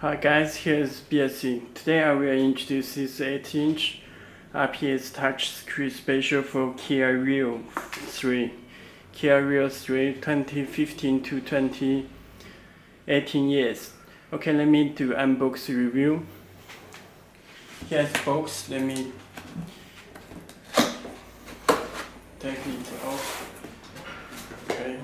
Hi guys, here's Belsee. Today I will introduce this 8-inch IPS touchscreen special for Kia Rio 3. Kia Rio 3 2015 to 2018 years. Okay, let me do unbox review. Here's the box. Let me take it off. Okay.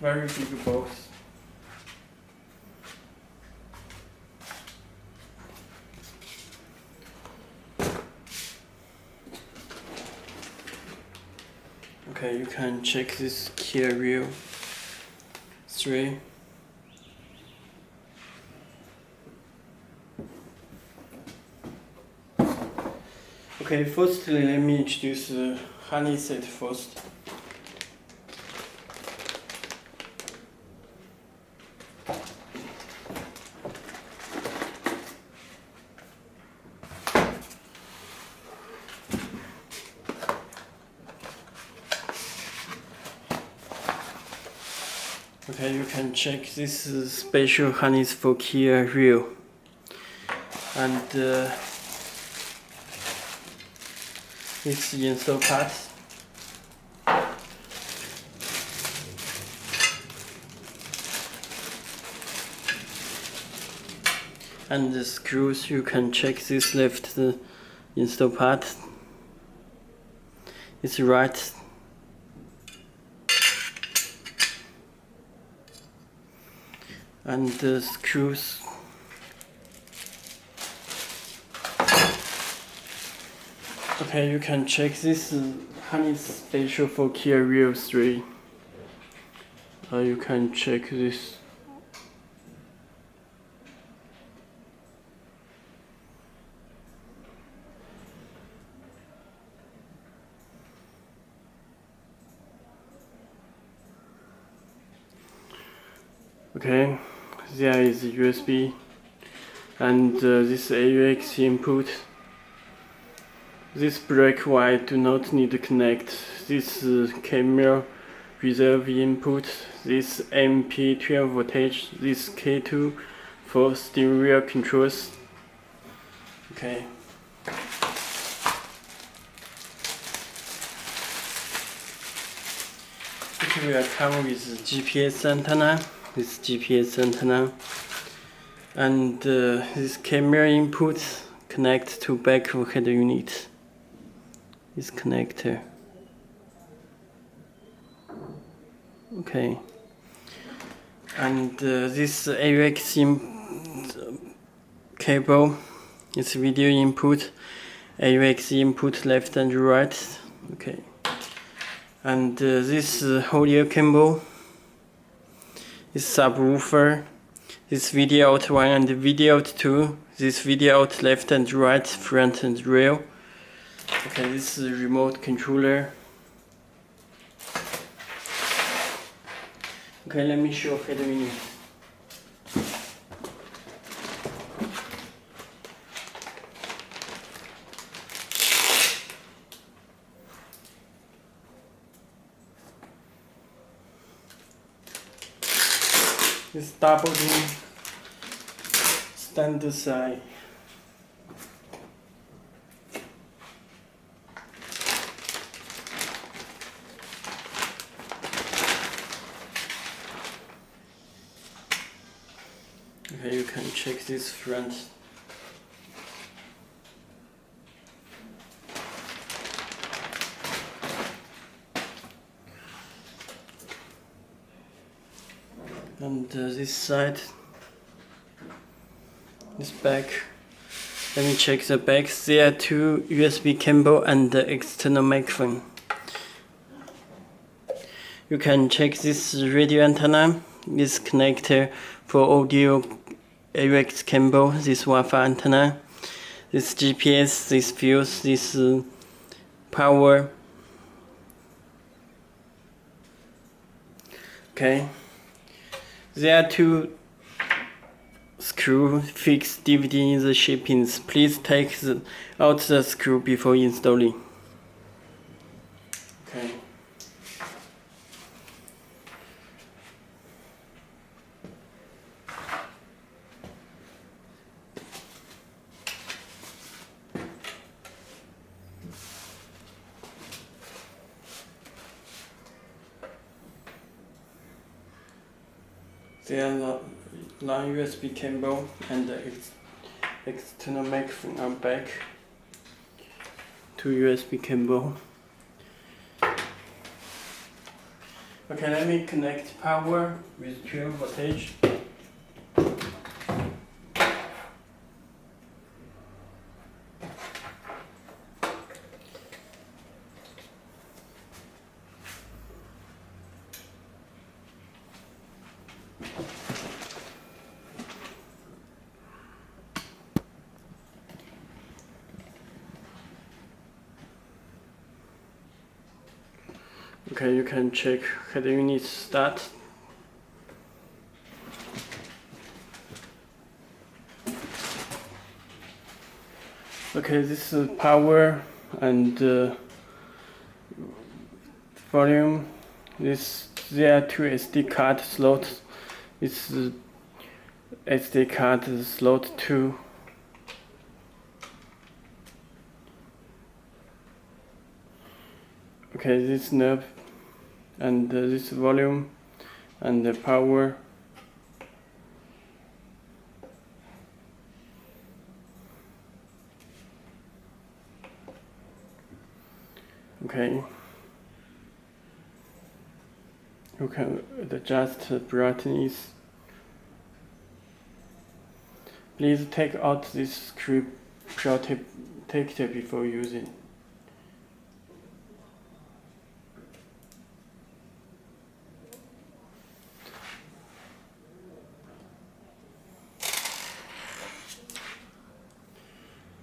Very big box. Okay, you can check this Kia Rio 3. Okay, firstly let me introduce the honey set first. Okay, you can check this special harness for Kia Rio, and this install part. And the screws, you can check this left the install part. It's right. And the screws. Okay, you can check this harness special for Kia Rio 3. You can check this. Okay, there is USB and this AUX input. This black wire do not need to connect. This camera reserve input. This MP12 voltage. This K2 for steering wheel controls. Okay. It will come with GPS antenna. This GPS antenna, and this camera input connect to back head unit. This connector. Okay, and this AUX cable is video input, AUX input left and right. Okay, and this audio cable. This subwoofer, this video out 1 and video out 2, this video out left and right, front and rear. Okay, this is a remote controller. Okay, let me show head unit. This double room standard size. Okay, you can check this front. And this side, this back. Let me check the back. There are 2 USB cable and the external microphone. You can check this radio antenna, this connector for audio AUX cable, this Wi-Fi antenna, this GPS, this fuse, this power. Okay. There are 2 screw fixed DVD in the shippings. Please take out the screw before installing. There are non-USB cable and the external microphone are back to USB cable. Okay, let me connect power with 12 voltage. Okay, you can check head unit start. Okay, this is power and volume. There are two SD card slots. It's SD card slot 2. Okay, this knob and this volume and the power. Okay, you can adjust the brightness. Please take out this screw protector before using.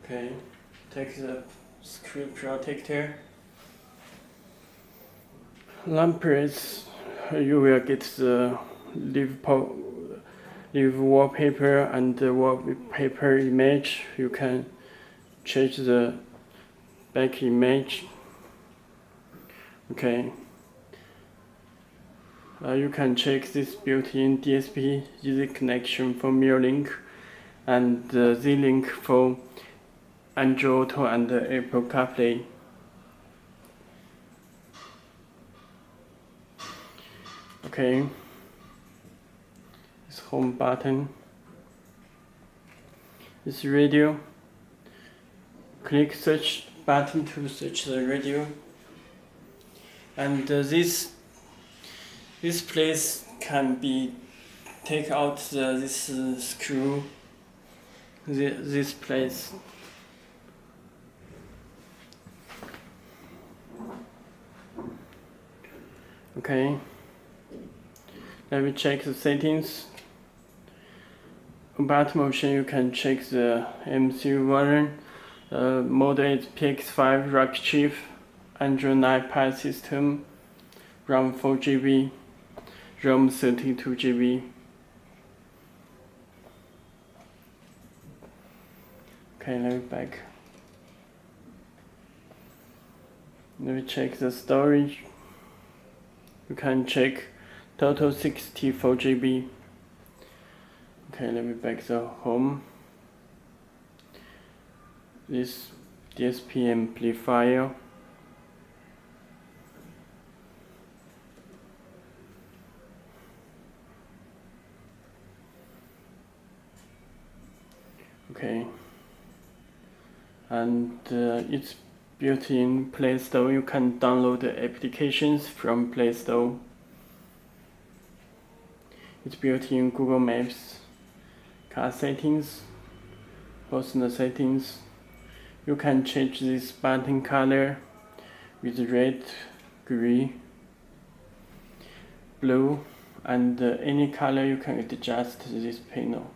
Okay, take the screw protector. Lampers, you will get the leave wallpaper and the wallpaper image. You can change the back image. Okay. You can check this built-in DSP easy connection for Mirrorlink and Z-Link for Android Auto and Apple CarPlay. Okay, this home button, this radio. Click search button to search the radio, and this place can be take out this screw. This place. Okay. Let me check the settings. About motion, you can check the MCU version. Model is PX5 Rock Chip, Android 9 Pie system, RAM 4GB, ROM 32GB. Okay, let me back. Let me check the storage. You can check total 64GB. Okay, let me back the home. This DSP amplifier. Okay, and it's built-in Play Store. You can download the applications from Play Store. It's built-in Google Maps, car settings, personal settings. You can change this button color with red, green, blue, and any color you can adjust this panel.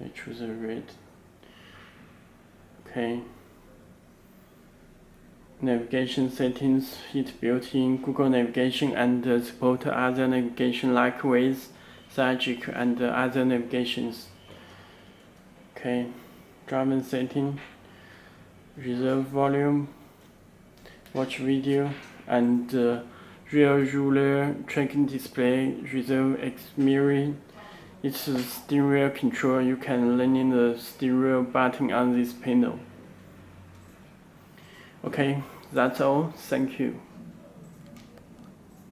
I choose a red. Okay. Navigation settings, it's built-in Google Navigation and support other navigation like Waze, Sagic, and other navigations. Okay, driver setting, reserve volume, watch video, and rear ruler tracking display, reserve X mirroring. It's a steering wheel control. You can lean the steering wheel button on this panel. Okay, that's all. Thank you.